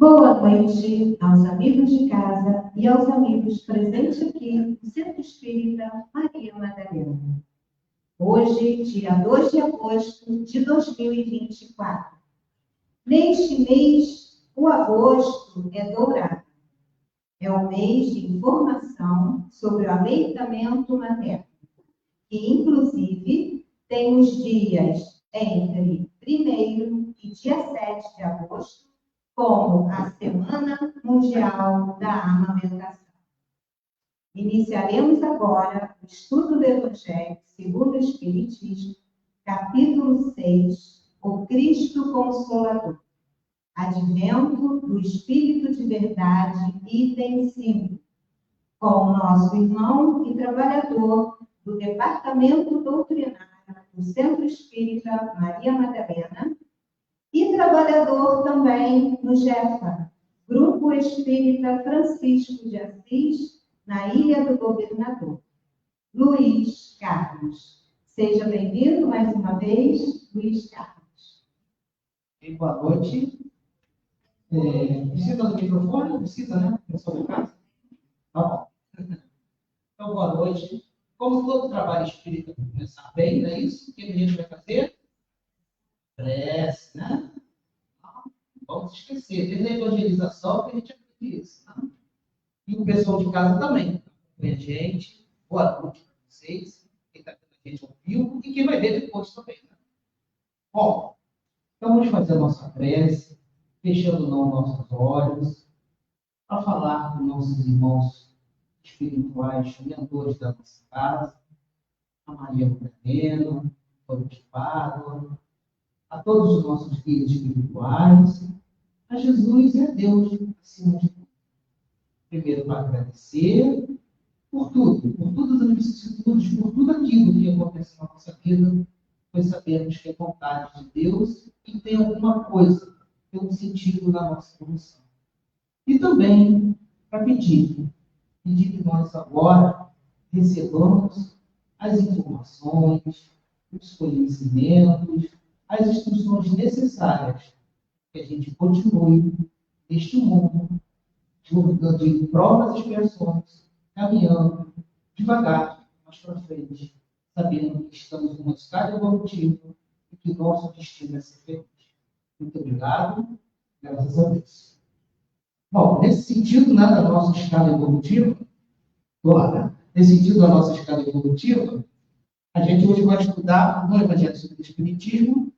Boa noite aos amigos de casa e aos amigos presentes aqui no Centro Espírita Maria Madalena. Hoje, dia 2 de agosto de 2024. Neste mês, o agosto é dourado. É o mês de informação sobre o aleitamento materno, que inclusive tem os dias entre 1º e dia 7 de agosto, como a Semana Mundial da Amamentação. Iniciaremos agora o estudo do Evangelho segundo o Espiritismo, capítulo 6, o Cristo Consolador. Advento do Espírito de Verdade, item 5, com o nosso irmão e trabalhador do Departamento Doutrinário do Centro Espírita Maria Madalena, e trabalhador também no GEFA, Grupo Espírita Francisco de Assis, na Ilha do Governador, Luiz Carlos. Seja bem-vindo mais uma vez, Luiz Carlos. E boa noite. Precisa do microfone? Precisa, né? Pessoal de casa? Tá bom. Então, boa noite. Como todo trabalho espírita começar bem, não é isso? O que a gente vai fazer? Prece, né? Vamos esquecer. Desde a evangelização que a gente aprende isso. Tá? E o pessoal de casa também. A gente, boa noite para vocês. Quem está vendo a gente ouviu e quem vai ver depois também. Né? Bom, então vamos fazer a nossa prece, fechando não nossos olhos, para falar com nossos irmãos espirituais, mentores da nossa casa, a Maria Madalena, o Pádua, a todos os nossos guias espirituais, a Jesus e a Deus, acima de tudo. Primeiro, para agradecer por tudo, por todas as vicissitudes, por tudo aquilo que acontece na nossa vida, pois sabemos que é vontade de Deus e tem alguma coisa, tem um sentido na nossa evolução. E também para pedir que nós agora recebamos as informações, os conhecimentos, as instruções necessárias que a gente continue neste mundo de provas e expiações, caminhando devagar, mais para frente, sabendo que estamos numa escada evolutiva e que nosso destino é ser feliz. Muito obrigado, graças a Deus. Bom, nesse sentido, né, da nossa escala evolutiva, nesse sentido da nossa escala evolutiva, a gente hoje vai estudar no Evangelho segundo o Espiritismo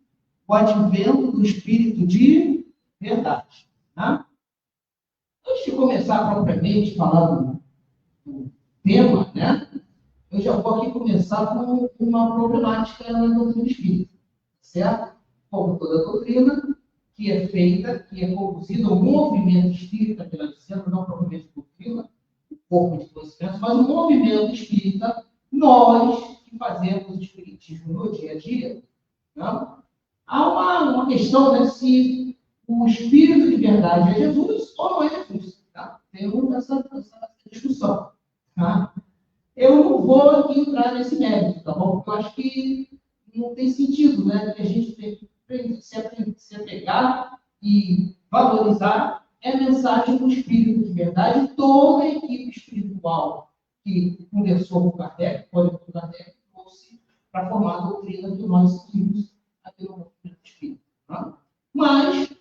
o advento do Espírito de Verdade. Tá? Antes de começar propriamente falando do tema, né, eu já vou aqui começar com uma problemática na doutrina espírita, certo? Como toda doutrina que é feita, que é conduzida ao movimento espírita, pela dizendo, não propriamente doutrina, o corpo de conhecimento, mas o movimento espírita, nós que fazemos o espiritismo no dia a dia, não? Há uma questão, né, se o Espírito de Verdade é Jesus ou não é Jesus. Tá? Tem essa discussão. Tá? Eu não vou aqui entrar nesse mérito, tá bom? Porque eu acho que não tem sentido, né, que a gente tem que se apegar e valorizar a mensagem do Espírito de Verdade. Toda a equipe espiritual que conversou com Kardec, trouxe para formar a doutrina que nós seguimos aqui no movimento espírita. Tá? Mas,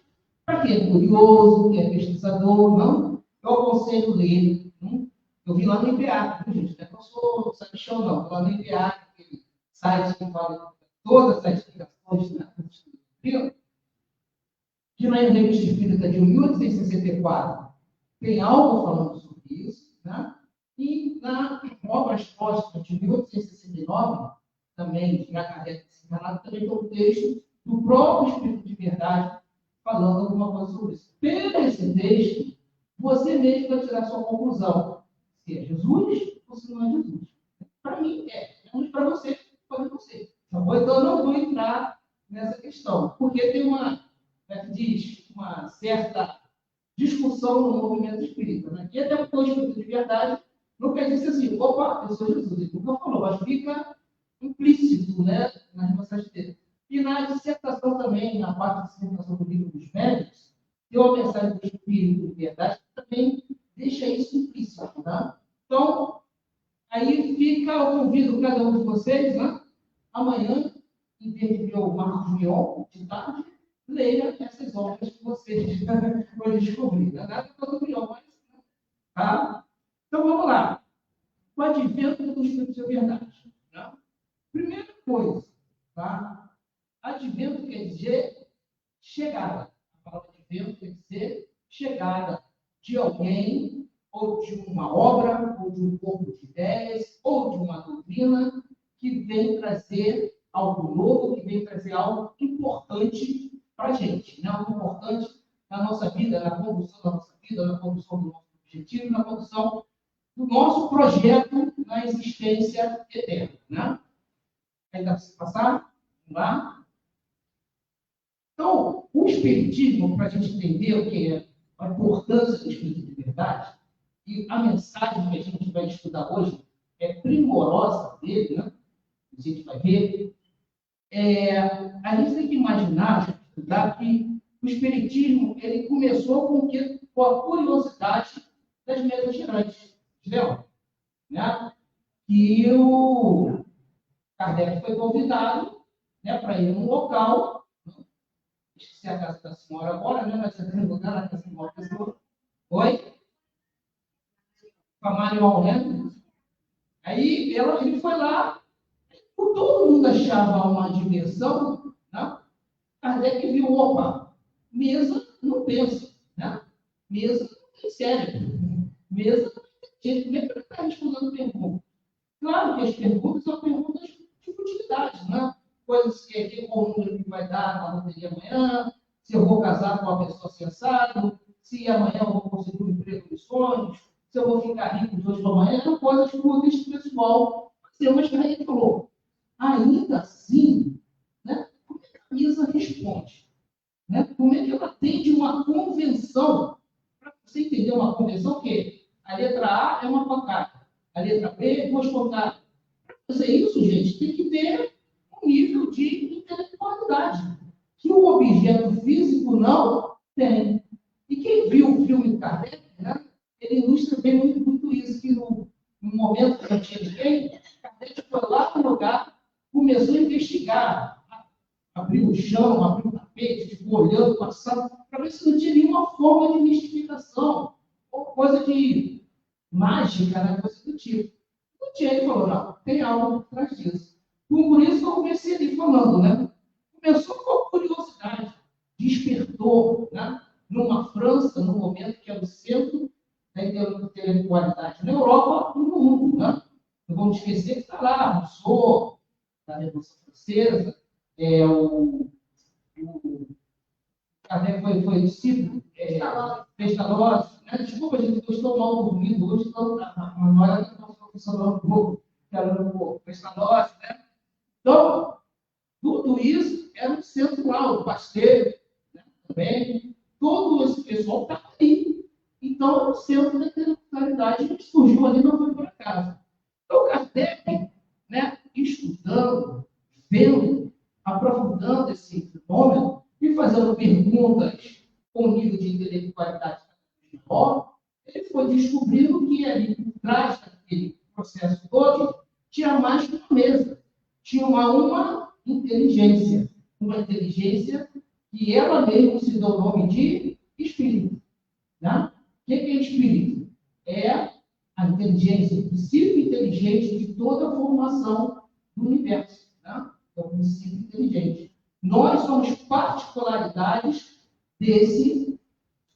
para quem é curioso, quem é pesquisador, não, eu aconselho ler. Não? Eu vi lá no IPA, gente, não é que eu sou sabichão, não. Lá no IPA, aquele site que fala todas as explicações, né? Que na Revista Espírita de 1864 tem algo falando sobre isso, né? E na Obras Póstumas de 1869, também, já Kardec desencarnado, também tem um texto do próprio Espírito de Verdade falando alguma coisa sobre isso. Pelo esse texto, você mesmo vai tirar sua conclusão. Se é Jesus ou se não é Jesus. Para mim, mas para você, pode você. Então, eu não vou entrar nessa questão, porque tem uma certa discussão no movimento espírita. Né? E até porque o Espírito de Verdade nunca disse assim, opa, eu sou Jesus. Ele nunca falou, mas fica implícito, né, nas mensagens dele. E na dissertação também, na parte da dissertação do livro dos médicos, deu a mensagem do Espírito de verdade, também deixa isso implícito, tá? Então, aí fica o convido cada um de vocês, né? Amanhã, em vez de ver o Marcos Mion, de tarde, leia essas obras que vocês vão descobrir. Não é nada do Mion, mas... Tá? Então, vamos lá. O advento do Espírito de verdade. Né? Primeira coisa, tá? Advento quer dizer chegada. A palavra advento quer dizer chegada de alguém, ou de uma obra, ou de um corpo de ideias, ou de uma doutrina que vem trazer algo novo, que vem trazer algo importante para a gente. Né? Algo importante na nossa vida, na condução da nossa vida, na condução do nosso objetivo, na condução do nosso projeto na existência eterna. Né? Aí dá para se passar? Vamos lá? Então, o Espiritismo, para a gente entender o que é a importância do Espírito de verdade, e a mensagem que a gente vai estudar hoje é primorosa dele, né? A gente vai ver. A gente tem que imaginar, estudar, que o Espiritismo ele começou com a curiosidade das mesas girantes. Entendeu? Né? Que o Kardec foi convidado, né, para ir num local. Esqueci a casa da senhora agora, né? Mas você tem lugar na casa da senhora pessoa. Oi? Camaleão, né? Aí ele foi lá, todo mundo achava uma diversão, né? Kardec viu, opa, mesa não pensa, né? Mesa não tem cérebro. Mesa não tem jeito. Como é que ele está respondendo perguntas? Claro que as perguntas são perguntas de utilidade, né? Coisas que qual o número que vai dar na loteria amanhã, se eu vou casar com uma pessoa sensata, se amanhã eu vou conseguir um emprego dos sonhos, se eu vou ficar rico de hoje para amanhã, eram coisas úteis pessoal. Mas ele falou, ainda assim, né, como é que a Isa responde? Né? Como é que ela atende uma convenção? Para você entender uma convenção, que a letra A é uma pancada, a letra B, duas pancadas. Para fazer isso, gente, tem que ter um nível de intelectualidade, que o objeto físico não tem. E quem viu o filme Kardec, né, ele ilustra bem muito isso, que no momento que não tinha ninguém, Kardec foi lá no lugar, começou a investigar, abriu o chão, abriu o tapete, ficou olhando, passando, para ver se não tinha nenhuma forma de mistificação, ou coisa de mágica, né, coisa do tipo. Não tinha, ele falou, não, tem algo por trás disso. Por isso que eu comecei ali falando, né? Começou com a curiosidade, despertou, né? Numa França, no momento que era o centro da intelectualidade na Europa e no mundo, né? Não vamos esquecer que está lá, Rousseau, da Revolução Francesa, o Kardec foi discípulo, Pestalozzi, né? Desculpa, gente, eu estou mal dormindo hoje, então a memória está funcionando um pouco, que era o Pestalozzi, né? Então, tudo isso era um centro lá, o Pasteur, né? Também, todo esse pessoal estava ali. Então, era o centro da intelectualidade que surgiu ali, não foi por acaso. Então, Kardec, né, estudando, vendo, aprofundando esse fenômeno e fazendo perguntas com nível de intelectualidade maior, ele foi descobrindo que ali, por trás daquele processo todo, tinha mais que uma mesa. Tinha uma inteligência que ela mesma se deu o nome de espírito. Né? O que é espírito? É a inteligência, o princípio inteligente de toda a formação do universo. Né? É o princípio inteligente. Nós somos particularidades desse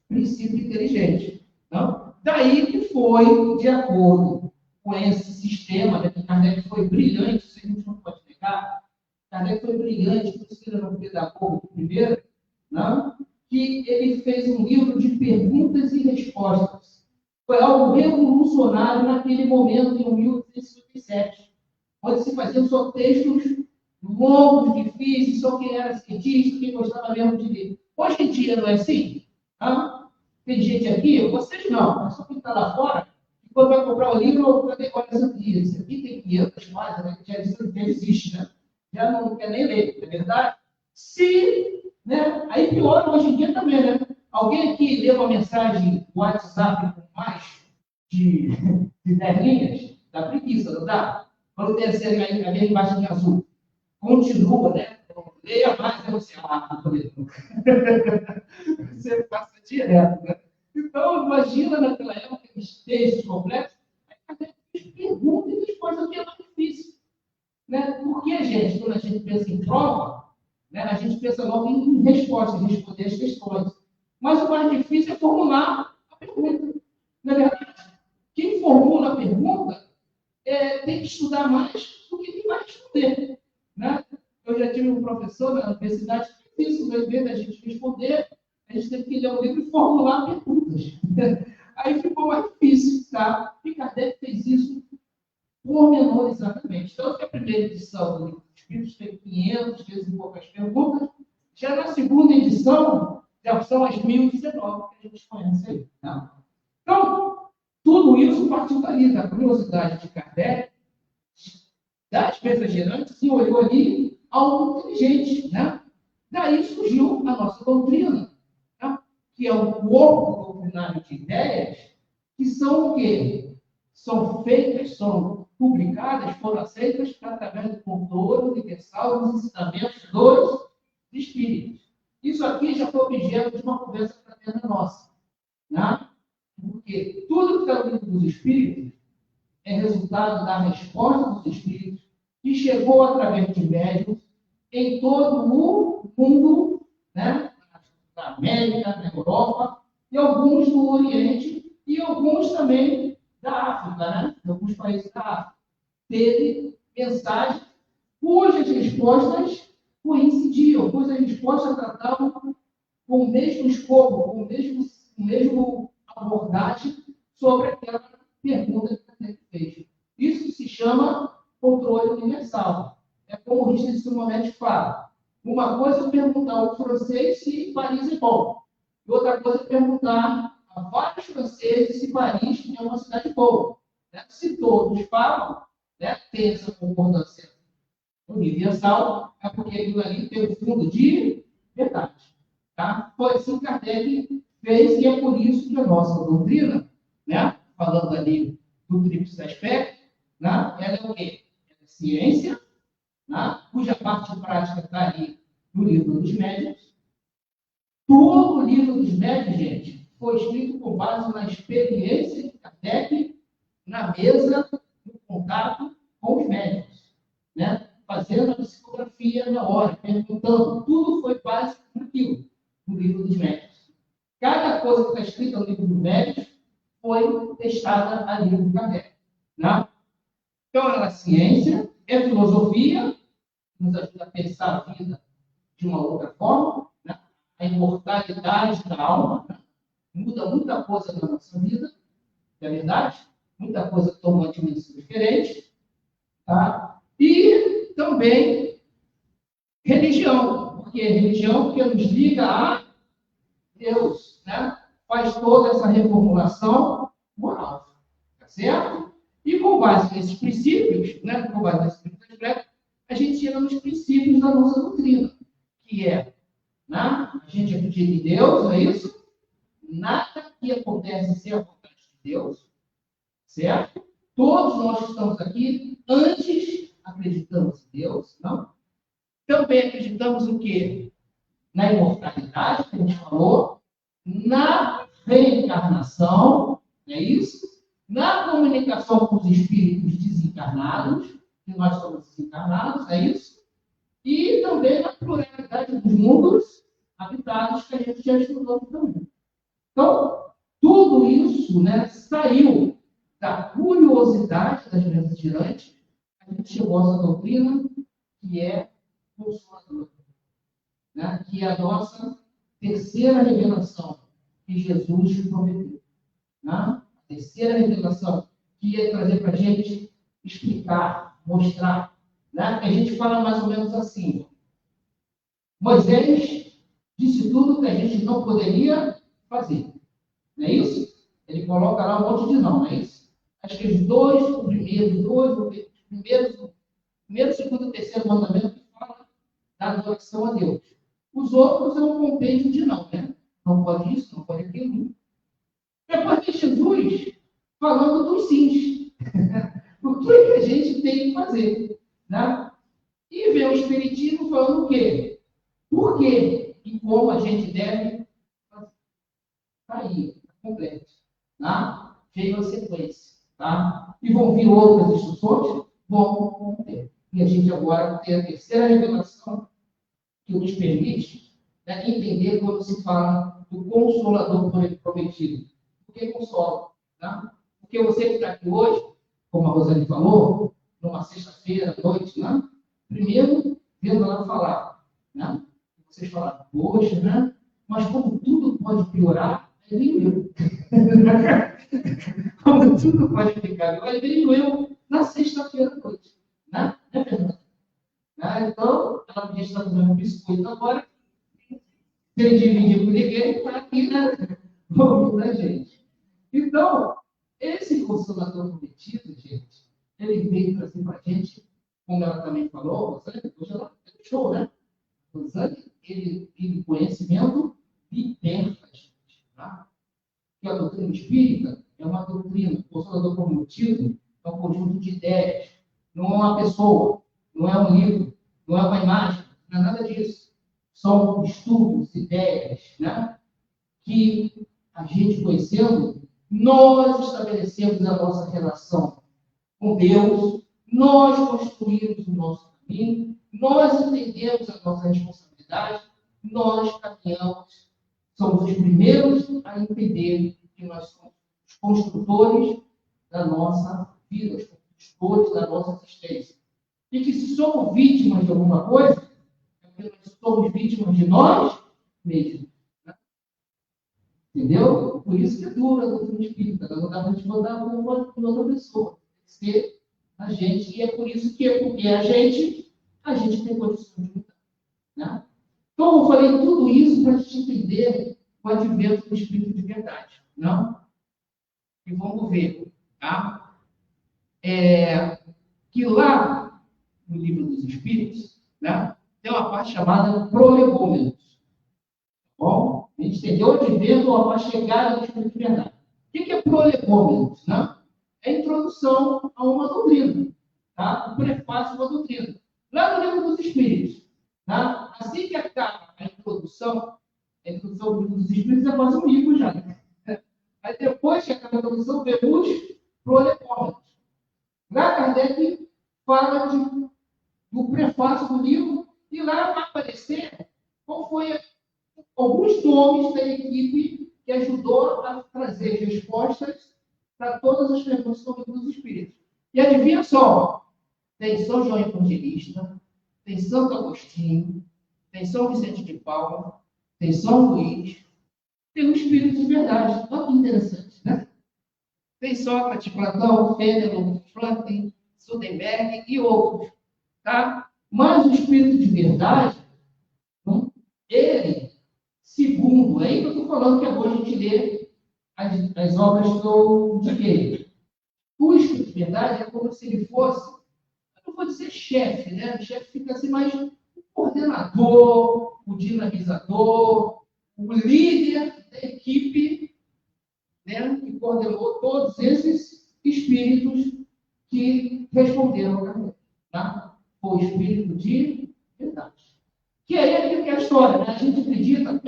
princípio inteligente. Não? Daí que foi, de acordo com esse sistema, né, que Kardec foi brilhante, isso a gente não pode negar, Kardec foi brilhante, por isso que ele era um pedagogo primeiro, não? Que ele fez um livro de perguntas e respostas. Foi algo revolucionário naquele momento, em 1857, onde se faziam só textos longos, difíceis, só quem era cientista, quem gostava mesmo de ler. Hoje em dia não é assim? Tá? Tem gente aqui, vocês não, mas só quem está lá fora, e quando vai comprar o livro, olha essa guia. Isso aqui tem 500 páginas, né, que já existe, né? Já não quer nem ler, não é verdade? Se, né? Aí pior hoje em dia também, né? Alguém aqui leu uma mensagem do WhatsApp com mais de 10 linhas? Dá preguiça, não dá? Quando tem a minha embaixo em azul. Continua, né? Leia mais, aí você, você passa direto, né? Então, imagina naquela época, aqueles textos complexos, a gente pergunta e resposta que é mais difícil. Né? Porque, gente, quando a gente pensa em prova, né, a gente pensa logo em respostas, em responder as questões. Mas o mais difícil é formular a pergunta. Na verdade, quem formula a pergunta tem que estudar mais do que quem vai responder. Né? Eu já tive um professor na universidade que fez isso, ao invés da gente responder, a gente teve que ler o livro e formular perguntas. Aí ficou mais difícil, tá? E Kardec fez isso pormenorizadamente. Então, que a primeira edição do Livro dos Espíritos tem 500 e poucas perguntas. Já na segunda edição, já são as 1019 que a gente conhece aí. Tá? Então, tudo isso partiu dali, da curiosidade de Kardec, das mesas gerantes, e olhou ali algo inteligente. Né? Daí surgiu a nossa doutrina, tá? Que é um corpo doutrinário de ideias, que são o quê? São feitas, são publicadas, foram aceitas através do controle universal dos ensinamentos dos espíritos. Isso aqui já foi objeto de uma conversa fraterna nossa. Né? Porque tudo que está no livro dos espíritos é resultado da resposta dos espíritos que chegou através de médiuns em todo o mundo, né? Na América, na Europa, e alguns no Oriente, e alguns também da África, né? De alguns países da África. Teve mensagens cujas respostas coincidiam, cujas respostas tratavam com o mesmo escopo, com o mesmo abordagem sobre aquela pergunta que você fez. Isso se chama controle universal. É como o Richard Simonetti fala. Uma coisa é perguntar ao francês se Paris é bom. E outra coisa é perguntar a vários franceses se Paris é uma cidade boa. Né? Se todos falam, né, tem essa concordância universal, é porque aquilo ali tem um fundo de verdade. Tá? Foi assim que Kardec fez, e é por isso que a nossa doutrina, né, falando ali do tríplice aspecto, né, ela é o quê? Ela é ciência, né, cuja parte prática está ali no livro dos médiuns. Todo o livro dos médiuns, gente, foi escrito com base na experiência de Kardec na mesa, no contato com os médiuns, né? Fazendo a psicografia na hora, perguntando. Tudo foi básico naquilo, no livro dos médiuns. Cada coisa que está escrita no livro dos médiuns foi testada ali no Kardec. Né? Então, ela é ciência, é filosofia, nos ajuda a pensar a vida de uma outra forma, né? A imortalidade da alma, né? Muda muita coisa na nossa vida, é verdade? Muita coisa toma uma dimensão diferente. Tá? E também religião, porque religião que nos liga a Deus, né? Faz toda essa reformulação moral, tá certo? E com base nesses princípios, né? Com base nesses princípios, a gente entra nos princípios da nossa doutrina, que é, né? A gente acredita em Deus, não é isso? Nada que acontece sem a vontade de Deus, certo? Todos nós que estamos aqui, antes acreditamos em Deus, não? Também acreditamos o quê? Na imortalidade, que a gente falou, na reencarnação, não é isso? Na comunicação com os espíritos desencarnados, que nós somos desencarnados, é isso? E também na pluralidade dos mundos habitados, que a gente já estudou também. Então, tudo isso, né, saiu da curiosidade das mesas girantes, a gente chegou a essa doutrina que é consoladora, né, que é a nossa terceira revelação que Jesus prometeu. Né? A terceira revelação que ia trazer para a gente explicar, mostrar. Né? A gente fala mais ou menos assim. Moisés disse tudo que a gente não poderia fazer. Não é isso? Ele coloca lá um monte de não é isso? Acho que o primeiro, segundo e terceiro mandamento que fala da adoração a Deus. Os outros é um compêndio de não, né? não pode isso, não pode aquilo. Depois tem Jesus falando dos sims. O que a gente tem que fazer? Né? E vem o Espiritismo falando o quê? Por quê? E como a gente deve fazer. Está aí, está completo. Tá? Veio a sequência. Tá? E vão vir outras instruções? Vão ter. E a gente agora tem a terceira revelação que nos permite, né, entender quando se fala do Consolador prometido. Por que consola? Né? Porque você que está aqui hoje, como a Rosane falou, numa sexta-feira à noite, né? Primeiro, vendo ela falar. Né? Vocês falaram, poxa, né? Mas como tudo pode piorar, aí venho eu. Como tudo pode ficar pior, aí venho eu na sexta-feira à noite. Né, Fernanda? Então, ela podia estar comendo um biscoito agora, sem dividir com ninguém, está aqui, né? Ouvindo a gente. Então, esse Consolador prometido, gente, ele veio trazer para a gente, como ela também falou, Rosane, hoje ela é show, né? Rosane, ele conhecimento liberta a gente. Tá? Que a doutrina espírita é uma doutrina, o Consolador prometido é um conjunto de ideias, não é uma pessoa, não é um livro, não é uma imagem, não é nada disso. São estudos, ideias, né? Que a gente conhecendo, nós estabelecemos a nossa relação com Deus, nós construímos o nosso caminho, nós entendemos a nossa responsabilidade, nós caminhamos, somos os primeiros a entender que nós somos os construtores da nossa vida, os construtores da nossa existência. E que se somos vítimas de alguma coisa, é porque nós somos vítimas de nós mesmos. Né? Entendeu? Por isso que é dura a doutrina espírita. Não dá para a gente mandar com outra pessoa. Tem que ser a gente. E é por isso que é porque a gente tem condição de mudar. Né? Então, eu falei tudo isso para a gente entender o advento do Espírito de verdade. Não? E vamos ver. Tá? Que lá no Livro dos Espíritos, né, tem uma parte chamada prolegômenos. Bom, a gente entendeu o advento ou a chegada do Espírito de verdade. O que é prolegômenos? Né? É a introdução a uma doutrina. Tá? O prefácio de uma doutrina. Lá no Livro dos Espíritos, tá? Assim que acaba a introdução do Livro dos Espíritos é quase um livro já. Né? Aí depois que acaba a introdução, vem os prolegômenos. Lá Kardec fala do prefácio do livro e lá vai aparecer qual foi alguns nomes da equipe que ajudou a trazer respostas para todas as perguntas do Livro dos Espíritos. E adivinha só, tem São João Evangelista, tem Santo Agostinho, tem São Vicente de Paulo, tem São Luís, tem o Espírito de verdade. Olha que interessante, né? Tem Sócrates, Platão, Fenelon, Franklin, Swedenborg e outros. Tá? Mas o Espírito de verdade, ele, segundo, é aí que eu estou falando que é bom a gente ler as obras que eu indiquei. O Espírito de verdade é como se ele fosse, eu não vou dizer chefe, né? O chefe fica assim mais o coordenador, o dinamizador, o líder da equipe, né? Que coordenou todos esses espíritos que responderam a Kardec. Tá? Foi o Espírito de verdade. Que aí é aquilo que é a história, né? A gente acredita,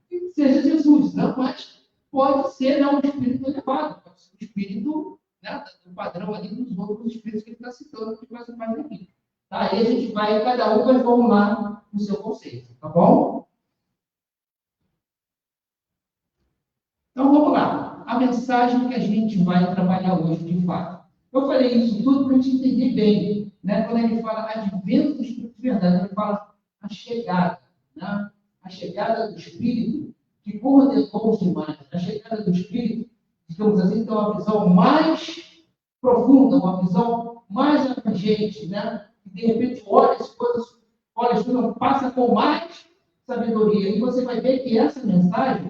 que seja Jesus, não? Mas pode ser não, um espírito elevado, pode ser um espírito, né, do padrão ali dos outros espíritos que ele está citando, que fazem parte daqui. Tá? Aí a gente vai, cada um vai formular o seu conceito, tá bom? Então vamos lá. A mensagem que a gente vai trabalhar hoje, de fato. Eu falei isso tudo para a gente entender bem. Né? Quando ele fala advento do Espírito de verdade, ele fala a chegada. Né? A chegada do Espírito que coordenou os demais. A chegada do Espírito, digamos assim, tem uma visão mais profunda, uma visão mais abrangente. Né? E, de repente, olha as coisas, passa com mais sabedoria. E você vai ver que essa mensagem é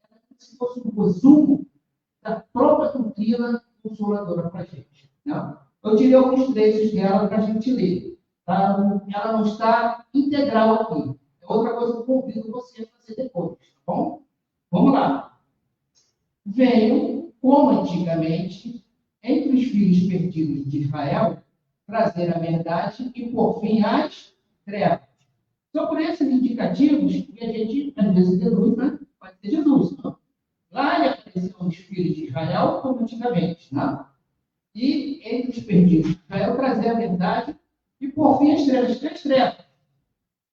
como se fosse um resumo da própria doutrina consoladora para a gente. Né? Eu tirei alguns trechos dela para a gente ler. Tá? Ela não está integral aqui. É outra coisa que eu convido você a fazer depois, tá bom? Vamos lá. Venham, como antigamente, entre os filhos perdidos de Israel, trazer a verdade e, por fim, as trevas. São por esses indicativos que a gente, às vezes, deduz, né? Pode ser Jesus, não? Lá ele apareceu nos filhos de Israel, como antigamente, né? E entre os perdidos de Israel, trazer a verdade e, por fim, as trevas.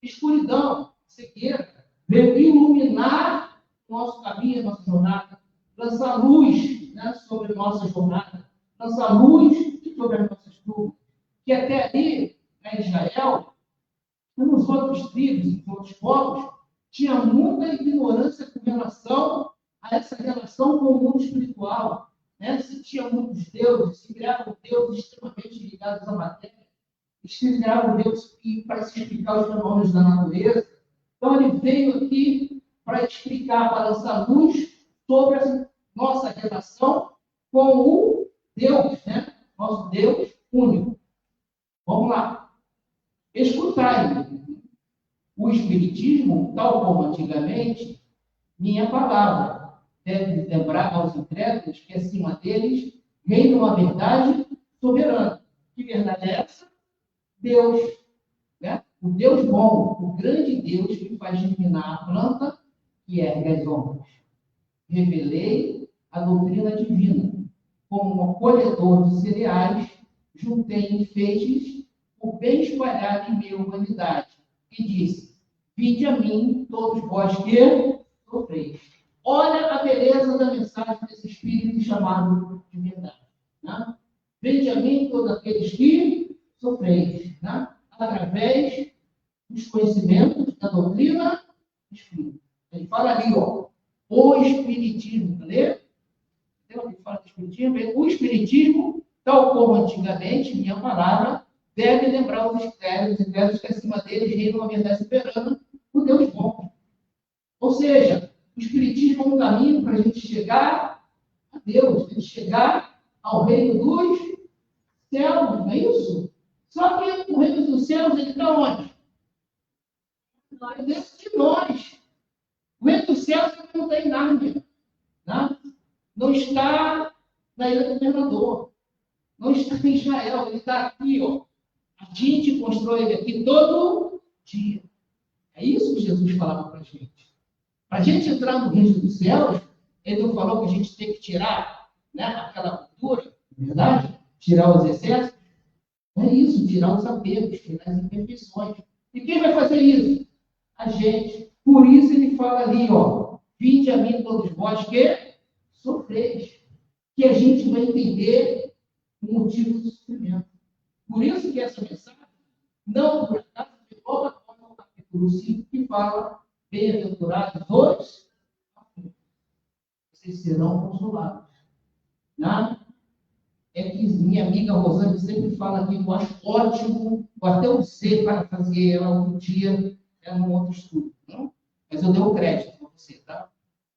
Escuridão, cegueira, veio iluminar o nosso caminho, a nossa jornada, lançar luz, né, sobre a nossa jornada, lançar luz sobre as nossas dúvidas. Que até ali, em Israel, e nos outros tribos, nos outros povos, tinha muita ignorância com relação a essa relação com o mundo espiritual. Né? Se tinha muitos deuses, se criavam deuses extremamente ligados à matéria, se criavam deuses para se explicar os fenômenos da natureza. Então, ele veio aqui para explicar, para lançar luz sobre a nossa relação com o Deus, né? Nosso Deus único. Vamos lá. Escutai. O Espiritismo, tal como antigamente, minha palavra, deve lembrar aos incrédulos que acima deles reina uma verdade soberana. Que verdade é essa? Deus, né? O Deus bom, o grande Deus que faz germinar a planta que ergue as ondas. Revelei a doutrina divina. Como um colhedor de cereais, juntei em feixes o bem espalhado em minha humanidade. E disse: vinde a mim, todos vós que sofreis. Olha a beleza da mensagem desse Espírito chamado de verdade. Né? Vinde a mim, todos aqueles que sofreis. Né? Através dos conhecimentos da doutrina espírita. Ele fala ali, ó, o Espiritismo, entendeu? Ele fala do Espiritismo, o Espiritismo, tal como antigamente, minha palavra, deve lembrar os incrédulos que acima deles reina uma verdade soberana, o Deus bom. Ou seja, o Espiritismo é um caminho para a gente chegar a Deus, a gente chegar ao reino dos céus, não é isso? Só que o reino dos céus, ele está onde? É dentro de nós. O reino dos céus não está em Nárnia. Né? Não está na Ilha do Governador. Não está em Israel. Ele está aqui, ó. A gente constrói ele aqui todo dia. É isso que Jesus falava para a gente. Para a gente entrar no reino dos céus, ele não falou que a gente tem que tirar, né, aquela cultura, na verdade? Tirar os excessos. É isso, tirar os apegos, tirar as imperfeições. E quem vai fazer isso? A gente. Por isso ele fala ali, ó, vinde a mim todos vós que sofreis. Que a gente vai entender o motivo do sofrimento. Por isso que essa mensagem, não por acaso, de logo no capítulo 5, que fala, bem-aventurados os aflitos. Vocês serão consolados. Né? É que minha amiga Rosane sempre fala que eu acho ótimo, ou até eu sei para fazer ela outro dia, num outro estudo. Não? Mas eu dei um crédito para você, tá?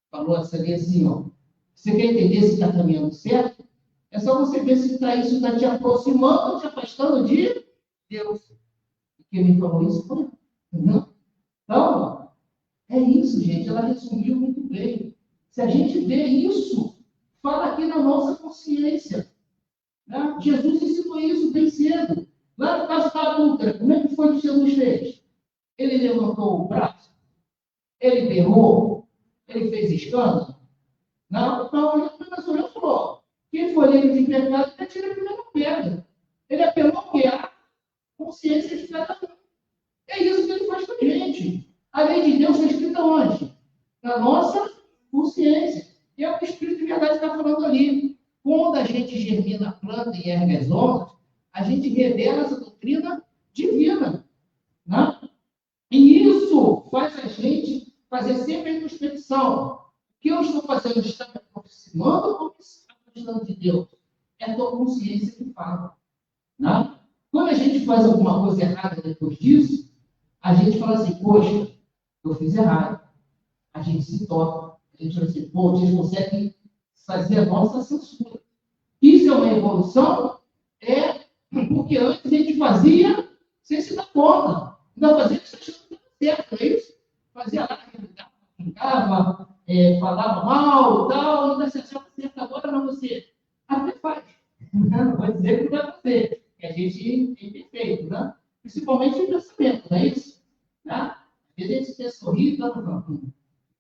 Falou assim, ó, você quer entender se está caminhando certo? É só você ver se isso está te aproximando ou te afastando de Deus. E quem me falou isso foi não. Então, é isso, gente. Ela resumiu muito bem. Se a gente vê isso, fala aqui na nossa consciência. Né? Jesus ensinou isso bem cedo. Lá no caso da adúltera, como é que foi que Jesus fez? Ele levantou o braço? Ele berrou? Ele fez escândalo? Não, ele apenas olhou e falou: quem for livre de pecado, ele tira a primeira pedra. Ele apelou ao que? A consciência de cada um. É isso que ele faz com a gente. A lei de Deus está escrita onde? Na nossa consciência. E é o que o Espírito de verdade está falando ali. Quando a gente germina a planta e ergue as ondas, a gente revela essa doutrina divina. Né? E isso faz a gente fazer sempre a introspecção. O que eu estou fazendo? Está me aproximando ou está afastando de Deus? É a tua consciência que fala. Né? Quando a gente faz alguma coisa errada depois disso, a gente fala assim, poxa, eu fiz errado. A gente se toca. A gente fala assim, pô, a gente consegue fazer a nossa censura. Isso é uma evolução? É, porque antes a gente fazia sem se dar conta. Não fazia que isso não estava certo, é isso? criticava, falava mal e tal, e você agora não você. Até faz. Não vou dizer que não vai fazer, que a gente é imperfeito, né? Principalmente em pensamento, não é isso? Né? Às vezes a gente quer sorrir, não.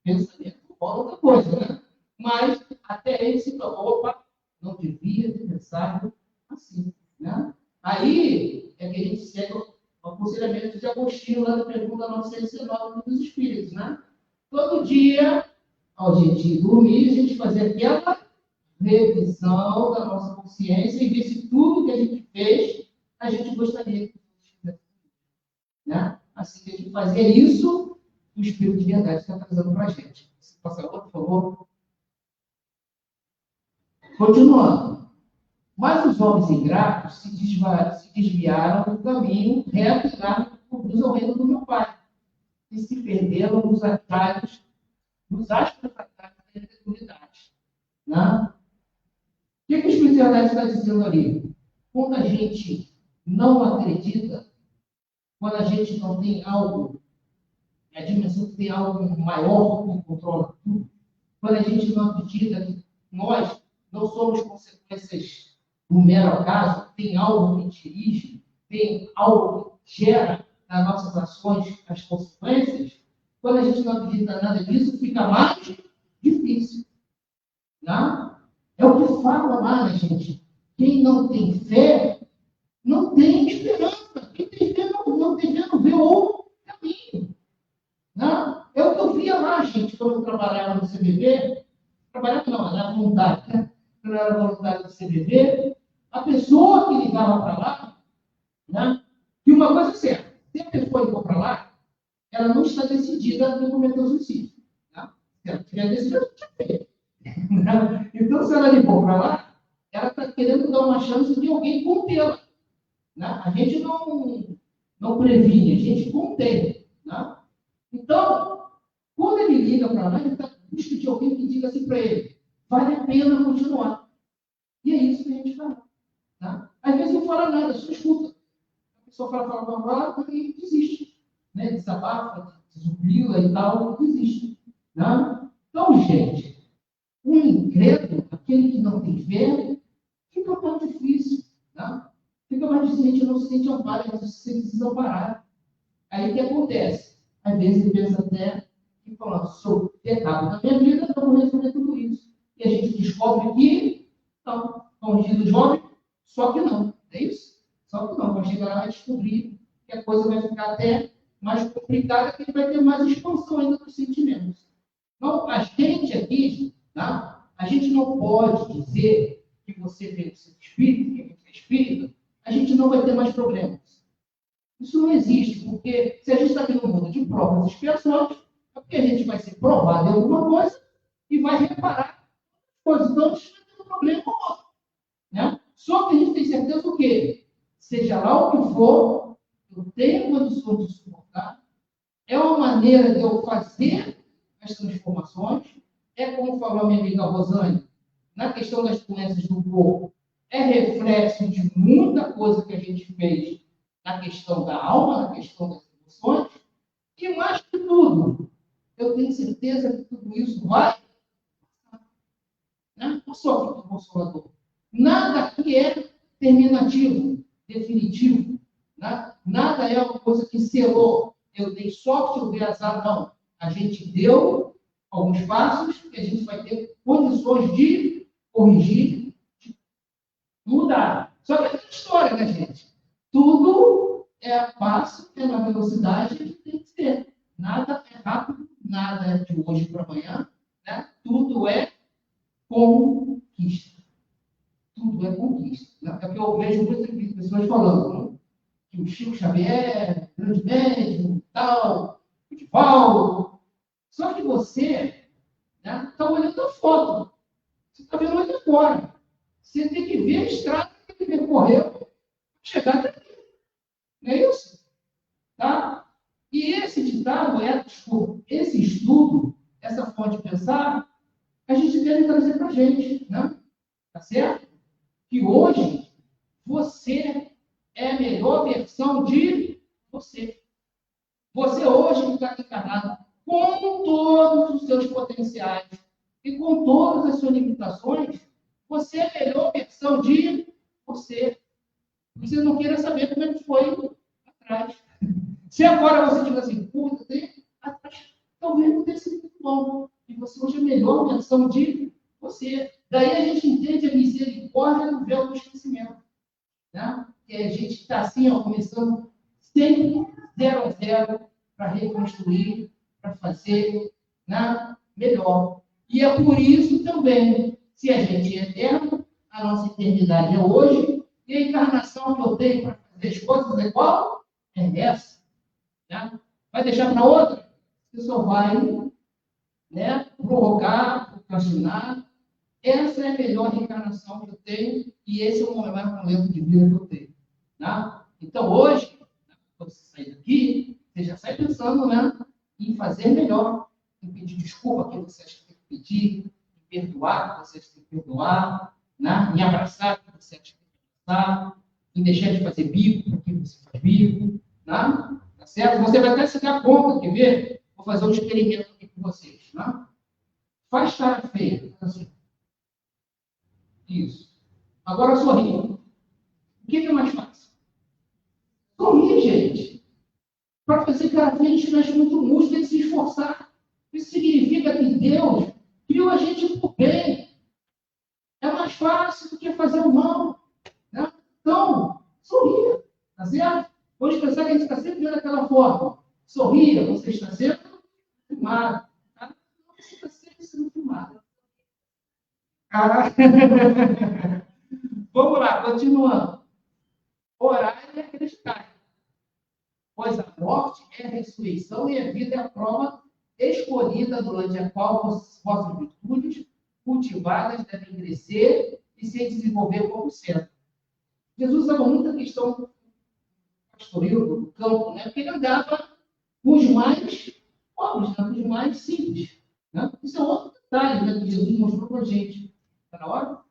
Pensamento fala outra coisa, né? Mas até ele se falou, opa, não devia ter pensado assim, né? Aí é que a gente segue o aconselhamento de Agostinho, lá na pergunta 919 dos Espíritos, né? Todo dia, ao gente dormir, a gente fazer aquela revisão da nossa consciência e ver se tudo que a gente fez, a gente gostaria que fizesse, né? Assim que a gente fazer isso, o Espírito de Verdade está trazendo para a gente. Se passar outro, por favor. Continuando. Mas os homens ingratos se desviaram do caminho reto que conduz ao reino do meu Pai e se perderam nos atalhos, nos ásperos atalhos da incredulidade. Né? O que a espiritualidade está dizendo ali? Quando a gente não acredita, quando a gente não tem algo, a dimensão que tem algo maior que controla tudo, quando a gente não acredita que nós não somos consequências do mero acaso, tem algo que dirige, tem algo que gera nas nossas ações as consequências, quando a gente não acredita nada disso, fica mais difícil. Né? É o que fala lá, né, gente? Quem não tem fé, não tem esperança. Quem tem fé não tem fé, não vê outro caminho. Né? É o que eu via lá, gente, quando eu trabalhava no CBB. Trabalhava não, era voluntário, né? Quando eu era voluntário do CBB, a pessoa que ligava para lá, né? E uma coisa é certa, se a pessoa ligou para lá, ela não está decidida a cometer o suicídio. Né? Se ela tiver decidido, ela tinha feito. Então, se ela ligou para lá, ela está querendo dar uma chance de alguém contê-la. Né? A gente não previne, a gente contém. Né? Então, quando ele liga para lá, ele está em busca de alguém que diga assim para ele: vale a pena continuar. E é isso que a gente fala. Tá? Às vezes não fala nada, só escuta. A pessoa fala, e desiste. Né? Desabafa, desublila e tal, desiste. Né? Então, gente, o incrédulo, aquele que não tem fé, fica mais difícil. Né? Fica mais difícil, a gente não se sente amparo, a gente se sente desamparado. Aí o que acontece? Às vezes ele pensa até que falando, sou pecado na minha vida, então vou resolver tudo isso. E a gente descobre que, não, como diz o jovem, só que não. É isso? Só que não. Vai chegar lá e vai descobrir que a coisa vai ficar até mais complicada, que vai ter mais expansão ainda dos sentimentos. Então, a gente aqui, tá? A gente não pode dizer que você vê o seu espírito, que a gente é espírita, a gente não vai ter mais problemas. Isso não existe, porque se a gente está aqui no mundo de provas e expiações, é porque a gente vai ser provado em alguma coisa e vai reparar coisas. Então, a gente vai ter um problema ou outro. Né? Só que a gente tem certeza do quê? Seja lá o que for, eu tenho condições de suportar. É uma maneira de eu fazer as transformações. É como falou a minha amiga Rosane, na questão das doenças do corpo. É reflexo de muita coisa que a gente fez na questão da alma, na questão das emoções. E mais que tudo, eu tenho certeza que tudo isso vai passar. Né? Não só aqui do Consolador. Nada aqui é terminativo, definitivo. Né? Nada é uma coisa que selou. Eu dei sorte, eu dei azar. Não. A gente deu alguns passos que a gente vai ter condições de corrigir, de mudar. Só que é aquela história, né, gente? Tudo é a passo, é na velocidade que tem que ser. Nada é rápido, nada é de hoje para amanhã. Né? Tudo é conquista. Tudo é conquista. Né? É porque eu vejo muitas pessoas falando, né? Que o Chico Xavier, grande médium, tal, de Paulo. Só que você está olhando a foto. Você está vendo ali agora. Você tem que ver a estrada que ele percorreu para chegar até aqui. Não é isso? Tá? E esse ditado, esse estudo, essa forma de pensar, a gente deve trazer para a gente. Né? Tá certo? Que hoje você é a melhor versão de você. Você hoje que está encarnado, com todos os seus potenciais e com todas as suas limitações, você é a melhor versão de você. Você não queira saber como é que foi atrás. Se agora você diz assim, puta, atrás, talvez não tenha sido muito bom. E você hoje é a melhor versão de você. Daí a gente entende a misericórdia no véu do esquecimento. Né? Que a gente está assim, ó, começando sempre 0 a 0 para reconstruir, para fazer, né, melhor. E é por isso também, se a gente é eterno, a nossa eternidade é hoje, e a encarnação que eu tenho para fazer as coisas é qual? É essa. Né? Vai deixar para outra? Você só vai, né, prorrogar, procrastinar. Essa é a melhor reencarnação que eu tenho, e esse é o maior momento de vida que eu tenho. Tá? Então, hoje, quando você sair daqui, você já sai pensando, né, em fazer melhor, em pedir desculpa a quem você acha que tem que pedir, em perdoar quem você acha que tem que perdoar, né, em abraçar quem você acha que tem que abraçar, em deixar de fazer bico para quem você faz bico. Né? Tá certo? Você vai até se dar conta, quer ver? Vou fazer um experimento aqui com vocês. Né? Faz cara feia. Assim. Isso. Agora sorri. O que é mais fácil? Sorrir, gente. Para fazer cara feia, a gente mexe muito músculo, tem que se esforçar. Isso significa que Deus criou a gente por bem. É mais fácil do que fazer o mal. Né? Então, sorria. Tá certo? Pode pensar que a gente está sempre vendo daquela forma. Sorria, você está sendo filmado. Tá? Você está sempre sendo filmado. Vamos lá, continuando. Orar e acreditar. Pois a morte é a ressurreição e a vida é a prova escolhida durante a qual vossas virtudes cultivadas devem crescer e se desenvolver como centro. Jesus usava muita questão pastoril do campo, né? Porque ele andava com os mais pobres, né? Com os mais simples. Né? Isso é outro detalhe, né, que Jesus mostrou para a gente. Está na hora?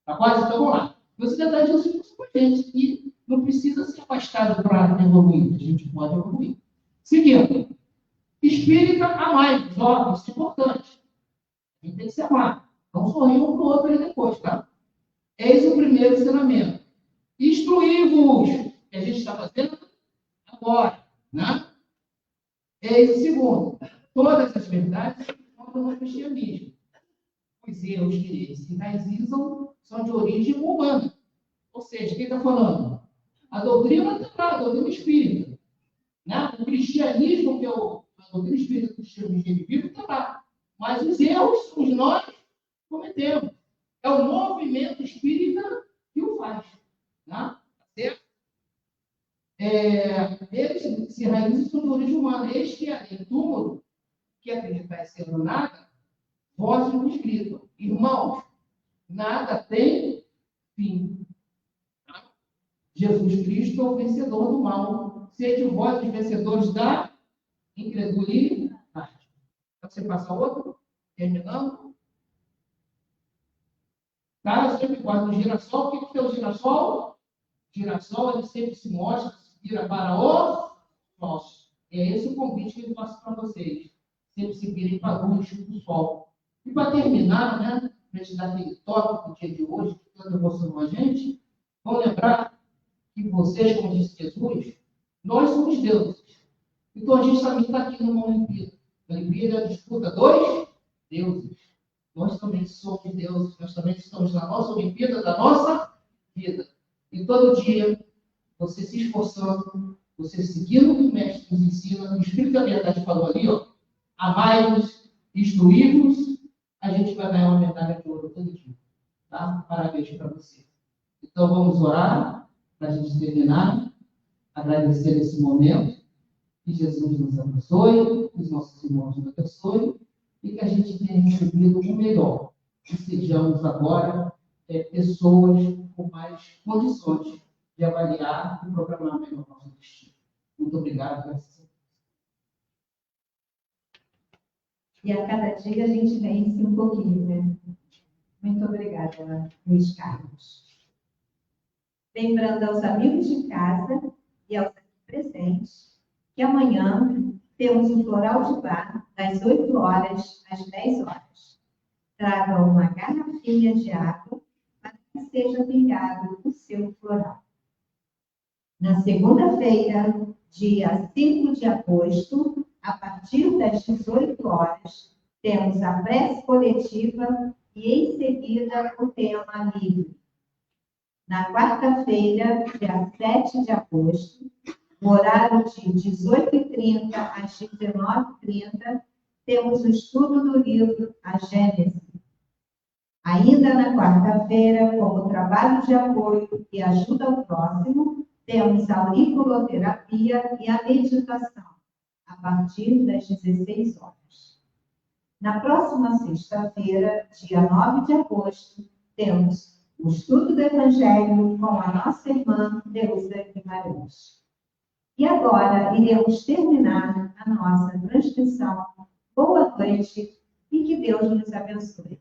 Está quase? Então vamos lá. Esse detalhe Jesus mostrou para a gente que não precisa ser afastado para evoluir. A gente pode evoluir. Seguindo. Espírita, amai-vos. Ó, isso é importante. A gente tem que se amar. Não sorrir um para o outro aí depois, tá? Eis o primeiro ensinamento. Instruí-vos. Que a gente está fazendo agora, né? Eis o segundo. Todas as verdades encontram no cristianismo. Os erros que se enraizam são de origem humana. Ou seja, quem está falando? A doutrina está lá, a doutrina espírita. Né? O cristianismo, que é a doutrina espírita do cristianismo vivo, está lá. Mas os erros, os nós cometemos. É o movimento espírita que o faz. Né? Certo? Eles se enraizam de origem humana. Eis que além do túmulo, que acreditar em ser nada, vós nos gritam, irmãos, nada tem fim. Jesus Cristo é o vencedor do mal. Sede vós os vencedores da incredulidade. Você passa outro? Terminando. Tá? Sempre guarda no girassol. O que é o girassol? Girassol, ele sempre se mostra, se vira para o nosso. É esse o convite que eu faço para vocês. Sempre se virem para a luz do sol. E para terminar, né, para a gente dar aquele toque no dia de hoje, que tanto emocionou a gente, vamos lembrar que vocês, como disse Jesus, nós somos deuses. Então a gente também está aqui numa Olimpíada. A Olimpíada é a disputa dos deuses. Nós também somos deuses, nós também estamos na nossa Olimpíada da nossa vida. E todo dia, você se esforçando, você seguindo o que o mestre nos ensina, o Espírito da Verdade falou ali, ó, amai-vos, instruí-vos, a gente vai ganhar uma medalha de ouro todo dia. Tá? Parabéns para você. Então vamos orar para a gente terminar, agradecer esse momento, que Jesus nos abençoe, que os nossos irmãos nos abençoem, e que a gente tenha recebido o melhor. Que sejamos agora pessoas com mais condições de avaliar e programar melhor o nosso destino. Muito obrigado. E a cada dia a gente vence um pouquinho, né? Muito obrigada, Luiz Carlos. Lembrando aos amigos de casa e aos aqui presentes que amanhã temos um floral de bar das 8 horas às 10 horas. Traga uma garrafinha de água para que seja pingado o seu floral. Na segunda-feira, dia 5 de agosto, a partir das 18 horas, temos a prece coletiva e, em seguida, o tema livre. Na quarta-feira, dia 7 de agosto, no horário de 18h30 às 19h30, temos o estudo do livro A Gênese. Ainda na quarta-feira, como trabalho de apoio e ajuda ao próximo, temos a auriculoterapia e a meditação, a partir das 16 horas. Na próxima sexta-feira, dia 9 de agosto, temos o estudo do Evangelho com a nossa irmã Deusa Guimarães. E agora iremos terminar a nossa transmissão. Boa noite e que Deus nos abençoe.